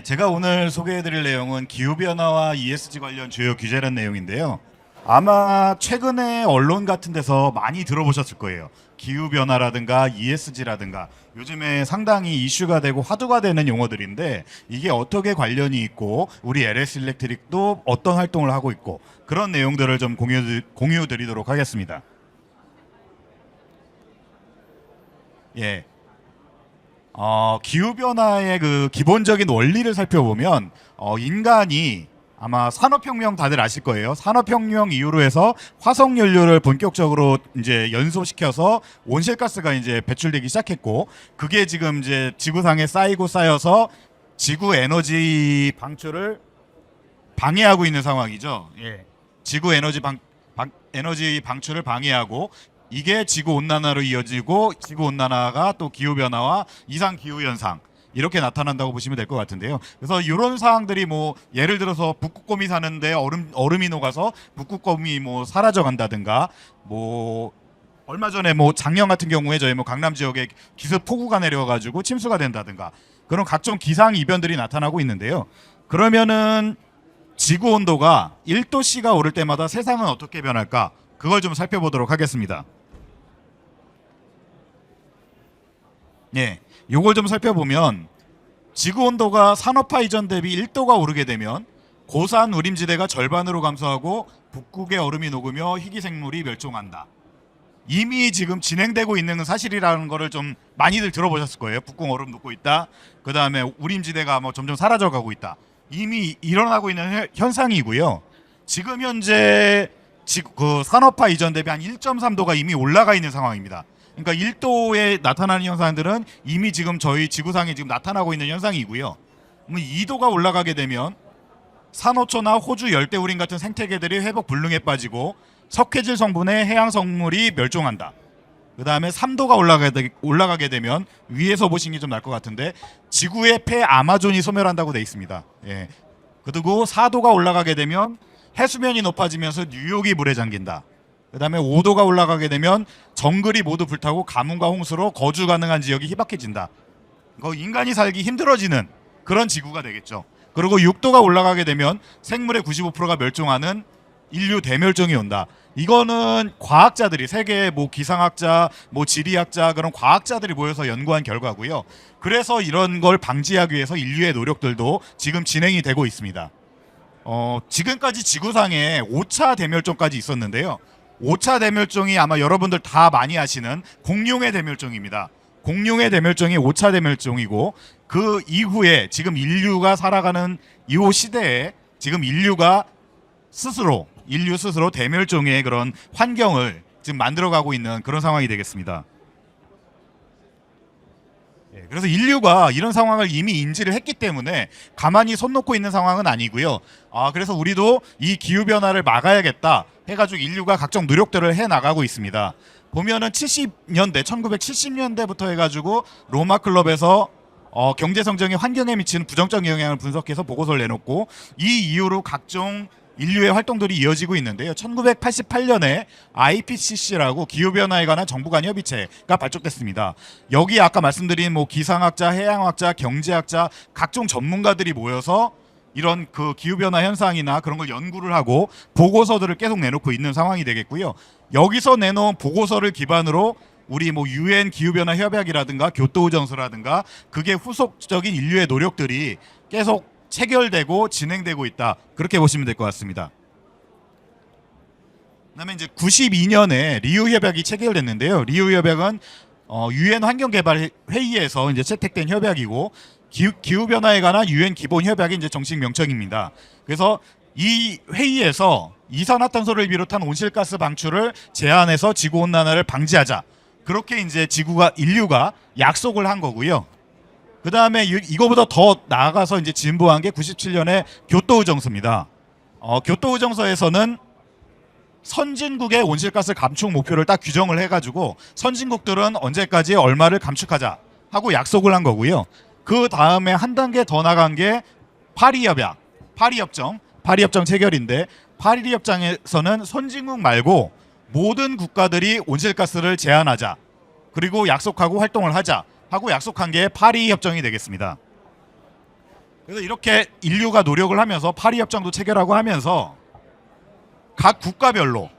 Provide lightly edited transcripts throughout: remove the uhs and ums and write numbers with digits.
제가 오늘 소개해드릴 내용은 기후변화와 ESG 관련 주요 규제란 내용인데요. 아마 최근에 언론 같은 데서 많이 들어보셨을 거예요. 기후변화라든가 ESG라든가 요즘에 상당히 이슈가 되고 화두가 되는 용어들인데 이게 어떻게 관련이 있고 우리 LS 일렉트릭도 어떤 활동을 하고 있고 그런 내용들을 좀 공유 드리도록 하겠습니다. 예. 기후변화의 그 기본적인 원리를 살펴보면 인간이 아마 산업혁명 다들 아실 거예요. 산업혁명 이후로 해서 화석연료를 본격적으로 이제 연소시켜서 온실가스가 이제 배출되기 시작했고 그게 지금 이제 지구상에 쌓이고 쌓여서 지구 에너지 방출을 방해하고 있는 상황이죠. 예. 지구 에너지 방출을 방해하고 이게 지구 온난화로 이어지고 지구 온난화가 또 기후 변화와 이상 기후 현상 이렇게 나타난다고 보시면 될 것 같은데요. 그래서 이런 사항들이 뭐 예를 들어서 북극곰이 사는데 얼음이 녹아서 북극곰이 뭐 사라져 간다든가 뭐 얼마 전에 뭐 작년 같은 경우에 저희 뭐 강남 지역에 기습 폭우가 내려가지고 침수가 된다든가 그런 각종 기상 이변들이 나타나고 있는데요. 그러면은 지구 온도가 1도씨가 오를 때마다 세상은 어떻게 변할까? 그걸 좀 살펴보도록 하겠습니다. 예, 요걸 좀 살펴보면 지구 온도가 산업화 이전 대비 1도가 오르게 되면 고산 우림지대가 절반으로 감소하고 북극의 얼음이 녹으며 희귀생물이 멸종한다. 이미 지금 진행되고 있는 사실이라는 거를 좀 많이들 들어보셨을 거예요. 북극 얼음 녹고 있다. 그 다음에 우림지대가 뭐 점점 사라져가고 있다. 이미 일어나고 있는 현상이고요. 지금 현재 그 산업화 이전 대비 한 1.3도가 이미 올라가 있는 상황입니다. 그러니까 1도에 나타나는 현상들은 이미 지금 저희 지구상에 지금 나타나고 있는 현상이고요. 2도가 올라가게 되면 산호초나 호주 열대우림 같은 생태계들이 회복 불능에 빠지고 석회질 성분의 해양 생물이 멸종한다. 그 다음에 3도가 올라가게 되면 위에서 보시는 게 좀 나을 것 같은데 지구의 폐 아마존이 소멸한다고 돼 있습니다. 예. 그리고 4도가 올라가게 되면 해수면이 높아지면서 뉴욕이 물에 잠긴다. 그 다음에 5도가 올라가게 되면 정글이 모두 불타고 가뭄과 홍수로 거주 가능한 지역이 희박해진다. 인간이 살기 힘들어지는 그런 지구가 되겠죠. 그리고 6도가 올라가게 되면 생물의 95%가 멸종하는 인류 대멸종이 온다. 이거는 과학자들이 세계 뭐 기상학자, 뭐 지리학자 그런 과학자들이 모여서 연구한 결과고요. 그래서 이런 걸 방지하기 위해서 인류의 노력들도 지금 진행이 되고 있습니다. 지금까지 지구상에 5차 대멸종까지 있었는데요. 5차 대멸종이 아마 여러분들 다 많이 아시는 공룡의 대멸종입니다. 공룡의 대멸종이 5차 대멸종이고 그 이후에 지금 인류가 살아가는 이 시대에 지금 인류 스스로 대멸종의 그런 환경을 지금 만들어가고 있는 그런 상황이 되겠습니다. 그래서 인류가 이런 상황을 이미 인지를 했기 때문에 가만히 손 놓고 있는 상황은 아니고요. 그래서 우리도 이 기후변화를 막아야겠다 해가지고 인류가 각종 노력들을 해나가고 있습니다. 보면은 1970년대부터 해가지고 로마 클럽에서 경제 성장이 환경에 미치는 부정적 영향을 분석해서 보고서를 내놓고 이 이후로 각종 인류의 활동들이 이어지고 있는데요. 1988년에 IPCC라고 기후변화에 관한 정부 간 협의체가 발족됐습니다. 여기 아까 말씀드린 뭐 기상학자, 해양학자, 경제학자 각종 전문가들이 모여서 이런 그 기후변화 현상이나 그런 걸 연구를 하고 보고서들을 계속 내놓고 있는 상황이 되겠고요. 여기서 내놓은 보고서를 기반으로 우리 뭐 UN 기후변화 협약이라든가 교토의정서라든가 그게 후속적인 인류의 노력들이 계속 체결되고 진행되고 있다. 그렇게 보시면 될 것 같습니다. 그다음에 이제 92년에 리우 협약이 체결됐는데요. 리우 협약은 UN 환경개발 회의에서 이제 채택된 협약이고 기후 변화에 관한 UN 기본 협약이 이제 정식 명칭입니다. 그래서 이 회의에서 이산화탄소를 비롯한 온실가스 방출을 제한해서 지구 온난화를 방지하자. 그렇게 이제 인류가 약속을 한 거고요. 그 다음에 이거보다 더 나아가서 이제 진보한 게 97년에 교토의정서입니다. 교토의정서에서는 선진국의 온실가스 감축 목표를 딱 규정을 해가지고 선진국들은 언제까지 얼마를 감축하자 하고 약속을 한 거고요. 그 다음에 한 단계 더 나간 게 파리협정 체결인데 파리협정에서는 선진국 말고 모든 국가들이 온실가스를 제한하자. 그리고 약속하고 활동을 하자. 하고 약속한 게 파리 협정이 되겠습니다. 그래서 이렇게 인류가 노력을 하면서 파리 협정도 체결하고 하면서 각 국가별로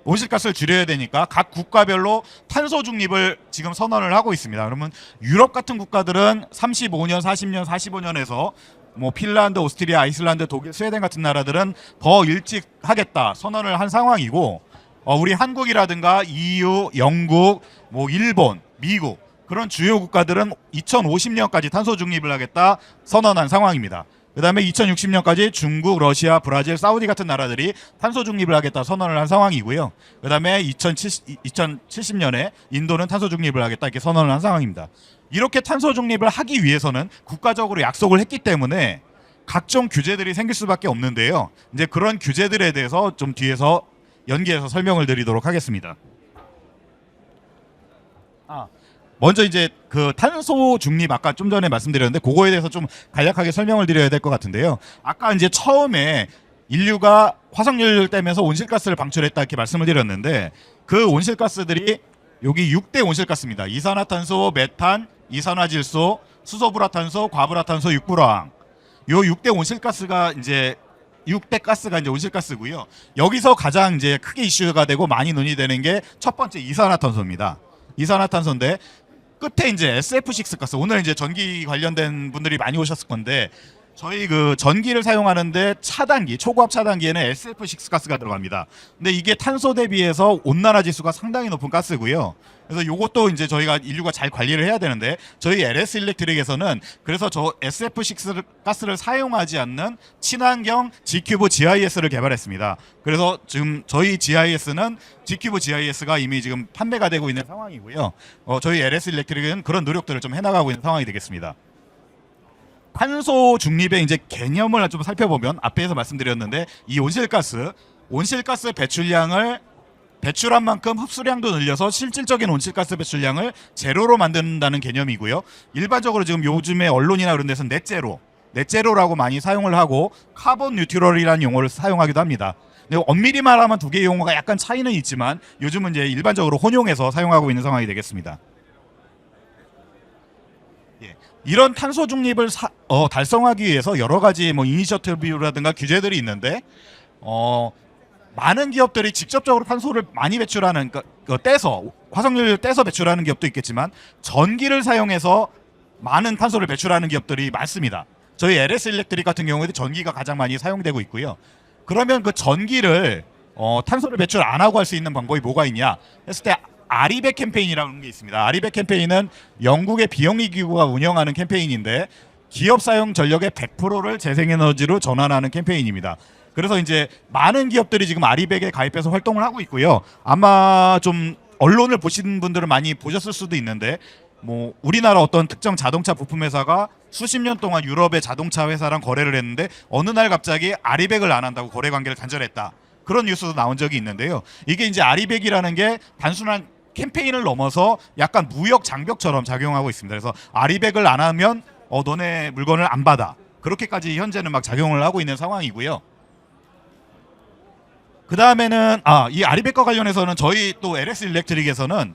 온실가스를 줄여야 되니까 각 국가별로 탄소 중립을 지금 선언을 하고 있습니다. 그러면 유럽 같은 국가들은 35년, 40년, 45년에서 뭐 핀란드, 오스트리아, 아이슬란드, 독일, 스웨덴 같은 나라들은 더 일찍 하겠다 선언을 한 상황이고 우리 한국이라든가 EU, 영국, 뭐 일본, 미국 그런 주요 국가들은 2050년까지 탄소 중립을 하겠다 선언한 상황입니다. 그다음에 2060년까지 중국, 러시아, 브라질, 사우디 같은 나라들이 탄소 중립을 하겠다 선언을 한 상황이고요. 그다음에 2070년에 인도는 탄소 중립을 하겠다 이렇게 선언을 한 상황입니다. 이렇게 탄소 중립을 하기 위해서는 국가적으로 약속을 했기 때문에 각종 규제들이 생길 수밖에 없는데요. 이제 그런 규제들에 대해서 좀 뒤에서 연계해서 설명을 드리도록 하겠습니다. 먼저 이제 그 탄소 중립 아까 좀 전에 말씀드렸는데 그거에 대해서 좀 간략하게 설명을 드려야 될 것 같은데요. 아까 이제 처음에 인류가 화석연료를 떼면서 온실가스를 방출했다 이렇게 말씀을 드렸는데 그 온실가스들이 여기 6대 온실가스입니다. 이산화탄소, 메탄, 이산화질소, 수소불화탄소, 과불화탄소, 육불화황. 요 6대 온실가스가 이제 6대 가스가 이제 온실가스고요. 여기서 가장 이제 크게 이슈가 되고 많이 논의되는 게 첫 번째 이산화탄소입니다. 이산화탄소인데 끝에 이제 SF6 가스. 오늘 이제 전기 관련된 분들이 많이 오셨을 건데 저희 그 전기를 사용하는데 차단기, 초고압 차단기에는 SF6 가스가 들어갑니다. 근데 이게 탄소 대비해서 온난화 지수가 상당히 높은 가스고요. 그래서 요것도 이제 저희가 인류가 잘 관리를 해야 되는데 저희 LS 일렉트릭에서는 그래서 저 SF6 가스를 사용하지 않는 친환경 G큐브 GIS를 개발했습니다. 그래서 지금 저희 GIS는 G큐브 GIS가 이미 지금 판매가 되고 있는 상황이고요. 저희 LS 일렉트릭은 그런 노력들을 좀 해나가고 있는 상황이 되겠습니다. 탄소 중립의 이제 개념을 좀 살펴보면 앞에서 말씀드렸는데 이 온실가스 배출량을 배출한 만큼 흡수량도 늘려서 실질적인 온실가스 배출량을 제로로 만든다는 개념이고요. 일반적으로 지금 요즘에 언론이나 그런 데서 넷제로라고 많이 사용을 하고 카본 뉴트럴이라는 용어를 사용하기도 합니다. 근데 엄밀히 말하면 두 개의 용어가 약간 차이는 있지만 요즘은 이제 일반적으로 혼용해서 사용하고 있는 상황이 되겠습니다. 이런 탄소 중립을 달성하기 위해서 여러 가지 뭐 이니셔티브라든가 규제들이 있는데 많은 기업들이 직접적으로 탄소를 많이 배출하는 떼서 화석연료를 떼서 배출하는 기업도 있겠지만 전기를 사용해서 많은 탄소를 배출하는 기업들이 많습니다. 저희 LS 일렉트릭 같은 경우에도 전기가 가장 많이 사용되고 있고요. 그러면 그 전기를 탄소를 배출 안 하고 할 수 있는 방법이 뭐가 있냐 했을 때 아리백 캠페인이라는 게 있습니다. 아리백 캠페인은 영국의 비영리 기구가 운영하는 캠페인인데 기업 사용 전력의 100%를 재생에너지로 전환하는 캠페인입니다. 그래서 이제 많은 기업들이 지금 아리백에 가입해서 활동을 하고 있고요. 아마 좀 언론을 보신 분들은 많이 보셨을 수도 있는데 뭐 우리나라 어떤 특정 자동차 부품 회사가 수십 년 동안 유럽의 자동차 회사랑 거래를 했는데 어느 날 갑자기 아리백을 안 한다고 거래 관계를 단절했다. 그런 뉴스도 나온 적이 있는데요. 이게 이제 아리백이라는 게 단순한 캠페인을 넘어서 약간 무역 장벽처럼 작용하고 있습니다. 그래서 아리백을 안 하면 너네 물건을 안 받아. 그렇게까지 현재는 막 작용을 하고 있는 상황이고요. 그 다음에는 이 아리백과 관련해서는 저희 또 LS 일렉트릭에서는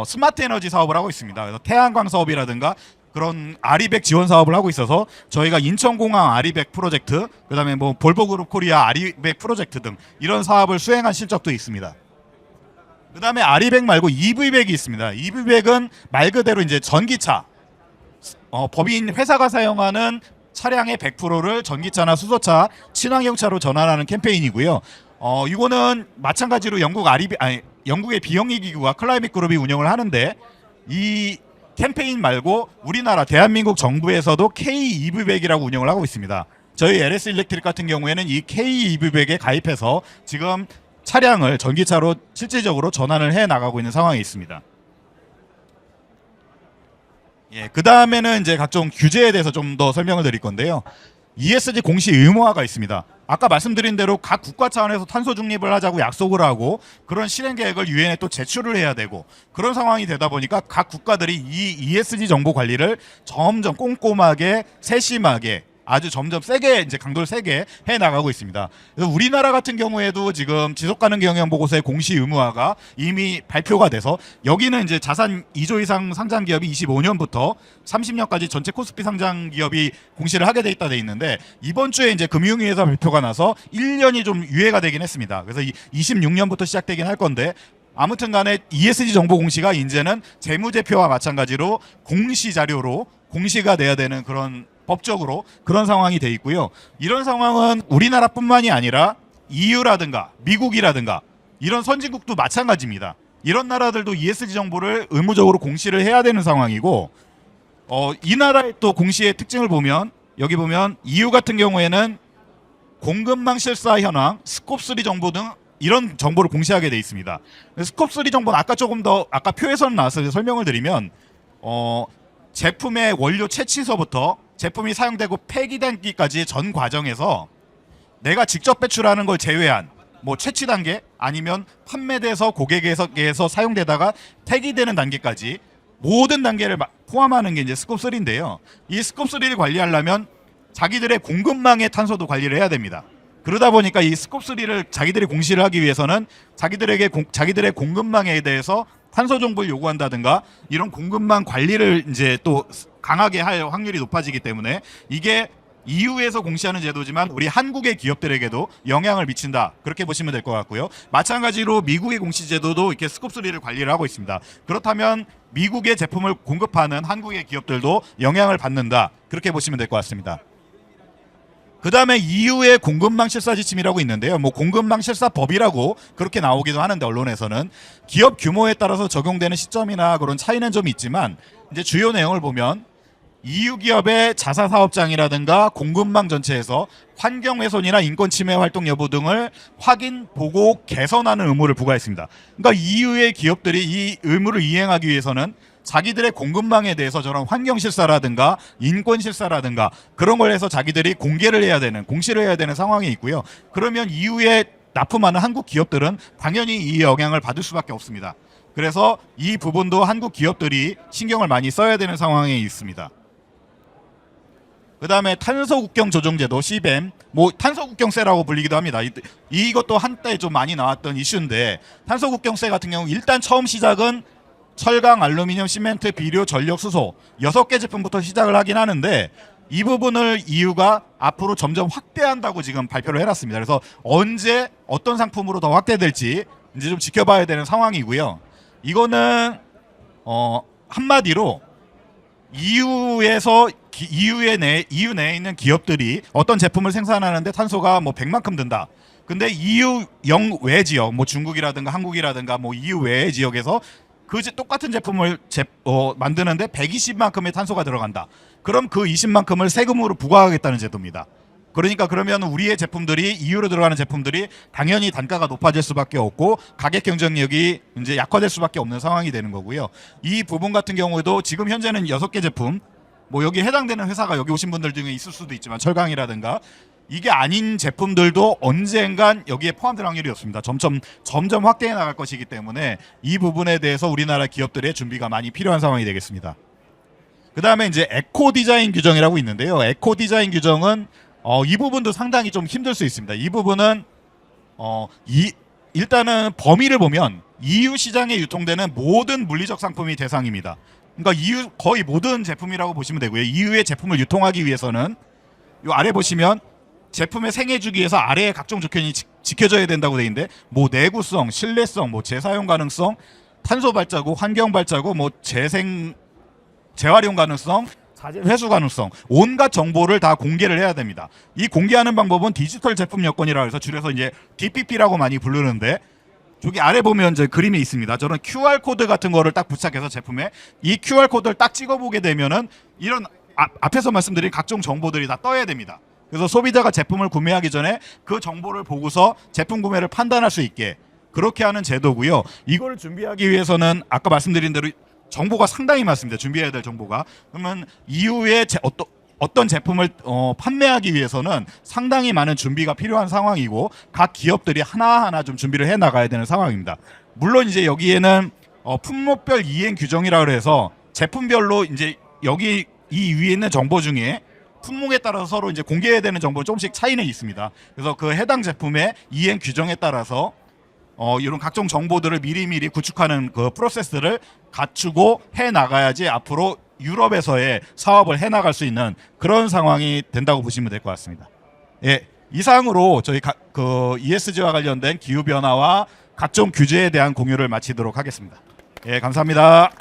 스마트 에너지 사업을 하고 있습니다. 그래서 태양광 사업이라든가 그런 아리백 지원 사업을 하고 있어서 저희가 인천공항 아리백 프로젝트, 그 다음에 뭐 볼보그룹 코리아 아리백 프로젝트 등 이런 사업을 수행한 실적도 있습니다. 그 다음에 아리백 말고 EV백이 있습니다. EV백은 말 그대로 이제 전기차, 법인 회사가 사용하는 차량의 100%를 전기차나 수소차, 친환경차로 전환하는 캠페인이고요. 이거는 마찬가지로 영국의 비영리 기구가 클라이밋 그룹이 운영을 하는데 이 캠페인 말고 우리나라 대한민국 정부에서도 K-EV백이라고 운영을 하고 있습니다. 저희 LS 일렉트릭 같은 경우에는 이 K-EV백에 가입해서 지금 차량을 전기차로 실질적으로 전환을 해 나가고 있는 상황에 있습니다. 그 다음에는 이제 각종 규제에 대해서 좀 더 설명을 드릴 건데요. ESG 공시 의무화가 있습니다. 아까 말씀드린 대로 각 국가 차원에서 탄소 중립을 하자고 약속을 하고 그런 실행 계획을 유엔에 또 제출을 해야 되고 그런 상황이 되다 보니까 각 국가들이 이 ESG 정보 관리를 점점 꼼꼼하게 세심하게 아주 점점 세게 이제 강도를 세게 해 나가고 있습니다. 그래서 우리나라 같은 경우에도 지금 지속가능 경영 보고서의 공시 의무화가 이미 발표가 돼서 여기는 이제 자산 2조 이상 상장 기업이 25년부터 30년까지 전체 코스피 상장 기업이 공시를 하게 돼 있다 돼 있는데 이번 주에 이제 금융위에서 발표가 나서 1년이 좀 유예가 되긴 했습니다. 그래서 26년부터 시작되긴 할 건데 아무튼 간에 ESG 정보 공시가 이제는 재무제표와 마찬가지로 공시 자료로 공시가 돼야 되는 그런 법적으로 그런 상황이 돼 있고요. 이런 상황은 우리나라뿐만이 아니라 EU라든가 미국이라든가 이런 선진국도 마찬가지입니다. 이런 나라들도 ESG 정보를 의무적으로 공시를 해야 되는 상황이고 이 나라의 또 공시의 특징을 보면 여기 보면 EU 같은 경우에는 공급망 실사 현황, 스콥3 정보 등 이런 정보를 공시하게 돼 있습니다. 스콥3 정보는 아까 조금 더 아까 표에서는 나와서 설명을 드리면 제품의 원료 채취서부터 제품이 사용되고 폐기단기까지 전 과정에서 내가 직접 배출하는 걸 제외한 뭐 채취 단계 아니면 판매돼서 고객에게서 사용되다가 폐기되는 단계까지 모든 단계를 포함하는 게 이제 스콥3인데요. 이 스콥3를 관리하려면 자기들의 공급망의 탄소도 관리를 해야 됩니다. 그러다 보니까 이 스콥3를 자기들이 공시를 하기 위해서는 자기들의 공급망에 대해서 탄소 정보를 요구한다든가 이런 공급망 관리를 이제 또 강하게 할 확률이 높아지기 때문에 이게 EU에서 공시하는 제도지만 우리 한국의 기업들에게도 영향을 미친다. 그렇게 보시면 될 것 같고요. 마찬가지로 미국의 공시 제도도 이렇게 스콥3를 관리를 하고 있습니다. 그렇다면 미국의 제품을 공급하는 한국의 기업들도 영향을 받는다. 그렇게 보시면 될 것 같습니다. 그 다음에 EU의 공급망 실사 지침이라고 있는데요. 뭐 공급망 실사법이라고 그렇게 나오기도 하는데 언론에서는 기업 규모에 따라서 적용되는 시점이나 그런 차이는 좀 있지만 이제 주요 내용을 보면 EU 기업의 자사 사업장이라든가 공급망 전체에서 환경 훼손이나 인권 침해 활동 여부 등을 확인, 보고, 개선하는 의무를 부과했습니다. 그러니까 EU의 기업들이 이 의무를 이행하기 위해서는 자기들의 공급망에 대해서 저런 환경 실사라든가 인권 실사라든가 그런 걸 해서 자기들이 공개를 해야 되는 공시를 해야 되는 상황이 있고요. 그러면 이후에 납품하는 한국 기업들은 당연히 이 영향을 받을 수밖에 없습니다. 그래서 이 부분도 한국 기업들이 신경을 많이 써야 되는 상황에 있습니다. 그 다음에 탄소국경 조정제도 CBAM, 뭐 탄소국경세라고 불리기도 합니다. 이것도 한때 좀 많이 나왔던 이슈인데 탄소국경세 같은 경우 일단 처음 시작은 철강, 알루미늄, 시멘트, 비료, 전력, 수소 6개 제품부터 시작을 하긴 하는데 이 부분을 EU가 앞으로 점점 확대한다고 지금 발표를 해놨습니다. 그래서 언제 어떤 상품으로 더 확대될지 이제 좀 지켜봐야 되는 상황이고요. 이거는 한마디로 EU 내에 있는 기업들이 어떤 제품을 생산하는데 탄소가 뭐 100만큼 든다. 근데 EU 영외 지역, 뭐 중국이라든가 한국이라든가 뭐 EU 외의 지역에서 똑같은 제품을 만드는데 120만큼의 탄소가 들어간다. 그럼 그 20만큼을 세금으로 부과하겠다는 제도입니다. 그러니까 그러면 우리의 제품들이 EU로 들어가는 제품들이 당연히 단가가 높아질 수밖에 없고 가격 경쟁력이 이제 약화될 수밖에 없는 상황이 되는 거고요. 이 부분 같은 경우에도 지금 현재는 6개 제품 뭐 여기 해당되는 회사가 여기 오신 분들 중에 있을 수도 있지만 철강이라든가 이게 아닌 제품들도 언젠간 여기에 포함될 확률이 없습니다. 점점 확대해 나갈 것이기 때문에 이 부분에 대해서 우리나라 기업들의 준비가 많이 필요한 상황이 되겠습니다. 그 다음에 이제 에코 디자인 규정이라고 있는데요. 에코 디자인 규정은 이 부분도 상당히 좀 힘들 수 있습니다. 이 부분은 일단은 범위를 보면 EU 시장에 유통되는 모든 물리적 상품이 대상입니다. 그러니까 EU 거의 모든 제품이라고 보시면 되고요. EU의 제품을 유통하기 위해서는 이 아래 보시면 제품의 생애 주기에서 아래의 각종 조건이 지켜져야 된다고 돼 있는데 뭐 내구성, 신뢰성, 뭐 재사용 가능성, 탄소 발자국, 환경 발자국, 뭐 재활용 가능성, 자재 회수 가능성, 온갖 정보를 다 공개를 해야 됩니다. 이 공개하는 방법은 디지털 제품 여건이라고 해서 줄여서 이제 DPP라고 많이 부르는데 저기 아래 보면 이제 그림이 있습니다. 저런 QR 코드 같은 거를 딱 부착해서 제품에 이 QR 코드를 딱 찍어보게 되면은 이런 앞에서 말씀드린 각종 정보들이 다 떠야 됩니다. 그래서 소비자가 제품을 구매하기 전에 그 정보를 보고서 제품 구매를 판단할 수 있게 그렇게 하는 제도고요. 이거를 준비하기 위해서는 아까 말씀드린 대로 정보가 상당히 많습니다. 준비해야 될 정보가. 그러면 이후에 어떤 제품을 판매하기 위해서는 상당히 많은 준비가 필요한 상황이고 각 기업들이 하나하나 좀 준비를 해 나가야 되는 상황입니다. 물론 이제 여기에는 품목별 이행 규정이라고 해서 제품별로 이제 여기 이 위에 있는 정보 중에 품목에 따라서 서로 이제 공개해야 되는 정보는 조금씩 차이는 있습니다. 그래서 그 해당 제품의 이행 규정에 따라서 이런 각종 정보들을 미리미리 구축하는 그 프로세스를 갖추고 해 나가야지 앞으로 유럽에서의 사업을 해 나갈 수 있는 그런 상황이 된다고 보시면 될 것 같습니다. 예, 이상으로 저희 그 ESG와 관련된 기후 변화와 각종 규제에 대한 공유를 마치도록 하겠습니다. 예, 감사합니다.